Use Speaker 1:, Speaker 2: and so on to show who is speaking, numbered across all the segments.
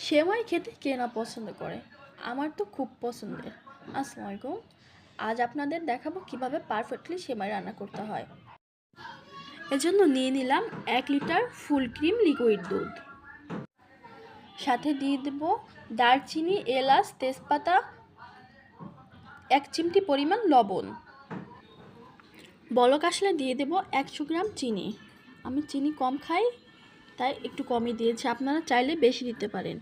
Speaker 1: সেমাই খেতে কে না পছন্দ করে? আমার তো খুব পছন্দের। আসসালামু আলাইকুম। আজ আপনাদের দেখাবো কিভাবে পারফেক্টলি সেমাই রান্না করতে হয়। এজন্য নিয়ে নিলাম 1 লিটার ফুল ক্রিম লিকুইড দুধ। সাথে দিয়ে দেব দারচিনি, এলাচ, তেজপাতা, 1 চিমটি পরিমাণ লবণ। বলক আসলে দিয়ে দেব 100 গ্রাম চিনি। আমি চিনি কম খাই, তাই একটু কমই দিয়েছি, আপনারা চাইলে বেশি দিতে পারেন।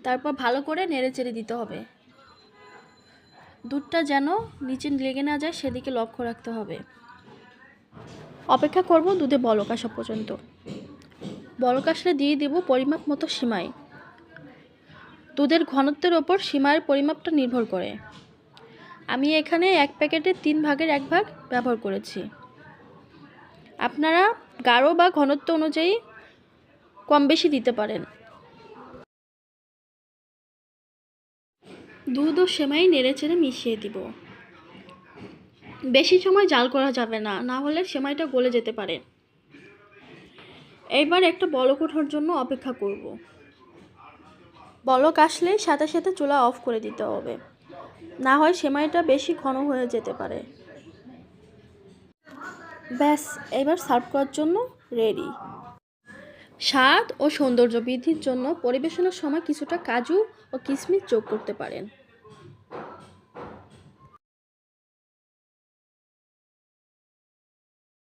Speaker 1: তারপর ভালো করে নেড়েচেড়ে দিতে হবে। দুধটা যেন নিচে লেগে না যায় সেদিকে লক্ষ্য রাখতে হবে। অপেক্ষা করব দুধে বলক আসা পর্যন্ত। বলক আসলে দিয়ে দেব পরিমাপ মতো সিমাই। দুধের ঘনত্বের ওপর সিমাইয়ের পরিমাপটা নির্ভর করে। আমি এখানে 1 প্যাকেটে 3 ভাগের 1 ভাগ ব্যবহার করেছি। আপনারা গাঢ় বা ঘনত্ব অনুযায়ী কম বেশি দিতে পারেন। দুধ ও সেমাই নেড়েচেড়ে মিশিয়ে দিব। বেশি সময় জাল করা যাবে না, না হলে সেমাইটা গলে যেতে পারে। এইবার একটা বলক ওঠার জন্য অপেক্ষা করব। বলক আসলে সাথে সাথে চুলা অফ করে দিতে হবে, না হয় সেমাইটা বেশি ঘন হয়ে যেতে পারে। ব্যাস, এবার সার্ভ করার জন্য রেডি। স্বাদ ও সৌন্দর্য বৃদ্ধির জন্য পরিবেশনের সময় কিছুটা কাজু ও কিশমিশ যোগ করতে পারেন।